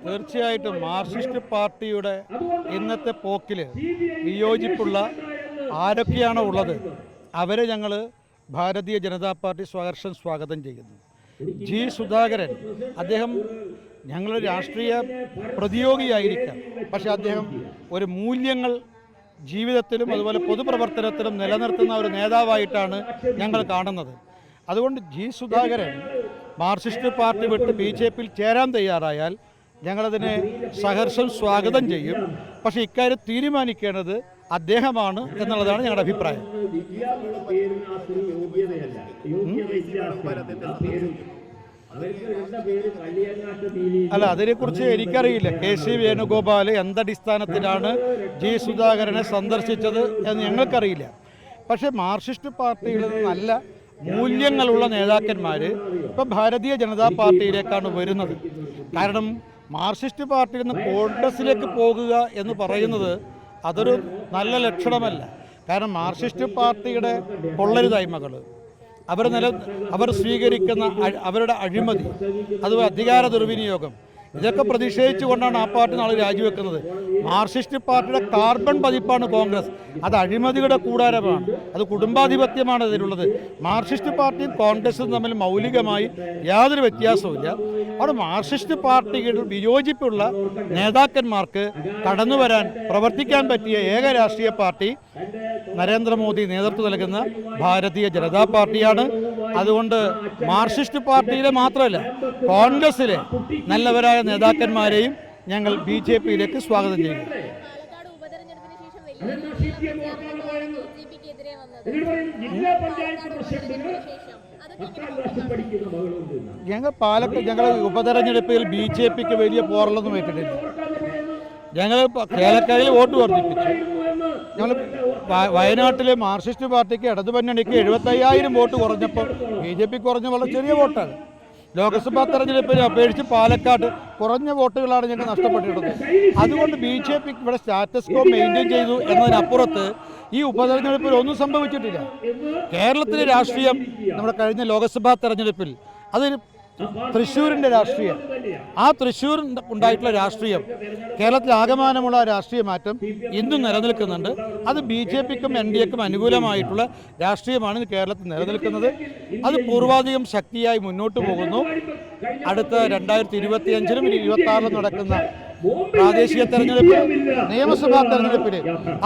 തീർച്ചയായിട്ടും മാർക്സിസ്റ്റ് പാർട്ടിയുടെ ഇന്നത്തെ പോക്കിൽ വിയോജിപ്പുള്ള ആരൊക്കെയാണോ ഉള്ളത് അവരെ ഞങ്ങൾ ഭാരതീയ ജനതാ പാർട്ടി സ്വഹർഷം സ്വാഗതം ചെയ്യുന്നു. ജി സുധാകരൻ അദ്ദേഹം ഞങ്ങളുടെ രാഷ്ട്രീയ പ്രതിയോഗിയായിരിക്കാം, പക്ഷേ അദ്ദേഹം ഒരു മൂല്യങ്ങൾ ജീവിതത്തിലും അതുപോലെ പൊതുപ്രവർത്തനത്തിലും നിലനിർത്തുന്ന ഒരു നേതാവായിട്ടാണ് ഞങ്ങൾ കാണുന്നത്. അതുകൊണ്ട് ജി സുധാകരൻ മാർക്സിസ്റ്റ് പാർട്ടി വിട്ട് BJPയിൽ ചേരാൻ തയ്യാറായാൽ ഞങ്ങളതിനെ സഹർഷം സ്വാഗതം ചെയ്യും. പക്ഷേ ഇക്കാര്യം തീരുമാനിക്കേണ്ടത് അദ്ദേഹമാണ് എന്നുള്ളതാണ് ഞങ്ങളുടെ അഭിപ്രായം. അല്ല, അതിനെക്കുറിച്ച് എനിക്കറിയില്ല. KC വേണുഗോപാൽ എന്തടിസ്ഥാനത്തിലാണ് ജി സുധാകരനെ സന്ദർശിച്ചത് എന്ന് ഞങ്ങൾക്കറിയില്ല. പക്ഷേ മാർക്സിസ്റ്റ് പാർട്ടിയിൽ നിന്ന് നല്ല മൂല്യങ്ങളുള്ള നേതാക്കന്മാർ ഇപ്പം ഭാരതീയ ജനതാ പാർട്ടിയിലേക്കാണ് വരുന്നത്. കാരണം മാർക്സിസ്റ്റ് പാർട്ടിയിൽ നിന്ന് കോൺഗ്രസിലേക്ക് പോകുക എന്ന് പറയുന്നത് അതൊരു നല്ല ലക്ഷണമല്ല. കാരണം മാർക്സിസ്റ്റ് പാർട്ടിയുടെ കൊള്ളരുതായ്മകൾ, അവർ സ്വീകരിക്കുന്ന അവരുടെ അഴിമതി, അതുപോലെ അധികാര ദുർവിനിയോഗം, ഇതൊക്കെ പ്രതിഷേധിച്ചുകൊണ്ടാണ് ആ പാർട്ടി നാളെ രാജിവെക്കുന്നത്. മാർക്സിസ്റ്റ് പാർട്ടിയുടെ കാർബൺ പതിപ്പാണ് കോൺഗ്രസ്. അത് അഴിമതിയുടെ കൂടാരമാണ്, അത് കുടുംബാധിപത്യമാണ് അതിലുള്ളത്. മാർക്സിസ്റ്റ് പാർട്ടിയും കോൺഗ്രസും തമ്മിൽ മൗലികമായി യാതൊരു വ്യത്യാസവുമില്ല. അവിടെ മാർക്സിസ്റ്റ് പാർട്ടിയുടെ വിയോജിപ്പുള്ള നേതാക്കന്മാർക്ക് കടന്നു വരാൻ പ്രവർത്തിക്കാൻ പറ്റിയ ഏക രാഷ്ട്രീയ പാർട്ടി നരേന്ദ്രമോദി നേതൃത്വം നൽകുന്ന ഭാരതീയ ജനതാ പാർട്ടിയാണ്. അതുകൊണ്ട് മാർക്സിസ്റ്റ് പാർട്ടിയിലെ മാത്രമല്ല കോൺഗ്രസിലെ നല്ലവരായ നേതാക്കന്മാരെയും ഞങ്ങൾ BJPയിലേക്ക് സ്വാഗതം ചെയ്യും. ഞങ്ങൾ ഉപതെരഞ്ഞെടുപ്പിൽ BJPക്ക് വലിയ പോറലൊന്നും വെച്ചിട്ടില്ല. ഞങ്ങൾ കേരളക്കരയിൽ വോട്ട് വർദ്ധിപ്പിച്ചു. ഞങ്ങൾ വയനാട്ടിലെ മാർക്സിസ്റ്റ് പാർട്ടിക്ക് ഇടതുമുന്നണിക്ക് 75,000 വോട്ട് കുറഞ്ഞപ്പോൾ BJP കുറഞ്ഞ വളരെ ചെറിയ വോട്ടാണ്. ലോക്സഭാ തെരഞ്ഞെടുപ്പിനെ അപേക്ഷിച്ച് പാലക്കാട് കുറഞ്ഞ വോട്ടുകളാണ് ഞങ്ങൾക്ക് നഷ്ടപ്പെട്ടിട്ടുള്ളത്. അതുകൊണ്ട് BJP ഇവിടെ സ്റ്റാറ്റസ് കോ മെയിൻറ്റെയിൻ ചെയ്തു എന്നതിനപ്പുറത്ത് ഈ ഉപതെരഞ്ഞെടുപ്പിൽ ഒന്നും സംഭവിച്ചിട്ടില്ല. കേരളത്തിലെ രാഷ്ട്രീയം നമ്മുടെ കഴിഞ്ഞ ലോക്സഭാ തെരഞ്ഞെടുപ്പിൽ അതൊരു തൃശ്ശൂരിൻ്റെ രാഷ്ട്രീയം, ആ തൃശ്ശൂർ ഉണ്ടായിട്ടുള്ള രാഷ്ട്രീയം, കേരളത്തിൽ ആകമാനമുള്ള രാഷ്ട്രീയ മാറ്റം ഇന്നും നിലനിൽക്കുന്നുണ്ട്. അത് BJPക്കും NDAക്കും അനുകൂലമായിട്ടുള്ള രാഷ്ട്രീയമാണ് കേരളത്തിൽ നിലനിൽക്കുന്നത്. അത് പൂർവാധികം ശക്തിയായി മുന്നോട്ട് പോകുന്നു. അടുത്ത 2025-ലും 2026-ലും നടക്കുന്ന പ്രാദേശിക തെരഞ്ഞെടുപ്പ്, നിയമസഭാ തെരഞ്ഞെടുപ്പിൽ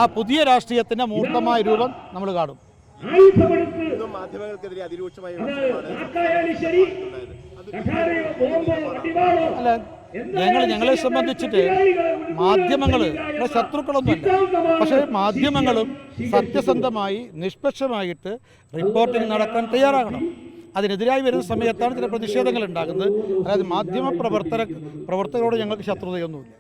ആ പുതിയ രാഷ്ട്രീയത്തിൻ്റെ മൂർത്തമായ രൂപം നമ്മൾ കാണും. അല്ല, ഞങ്ങളെ സംബന്ധിച്ചിട്ട് മാധ്യമങ്ങൾ ശത്രുക്കളൊന്നുമല്ല. പക്ഷേ മാധ്യമങ്ങളും സത്യസന്ധമായി നിഷ്പക്ഷമായിട്ട് റിപ്പോർട്ടിംഗ് നടക്കാൻ തയ്യാറാകണം. അതിനെതിരായി വരുന്ന സമയത്താണ് ചില പ്രതിഷേധങ്ങൾ ഉണ്ടാകുന്നത്. അതായത് മാധ്യമ പ്രവർത്തകരോട് ഞങ്ങൾക്ക് ശത്രുതയൊന്നുമില്ല.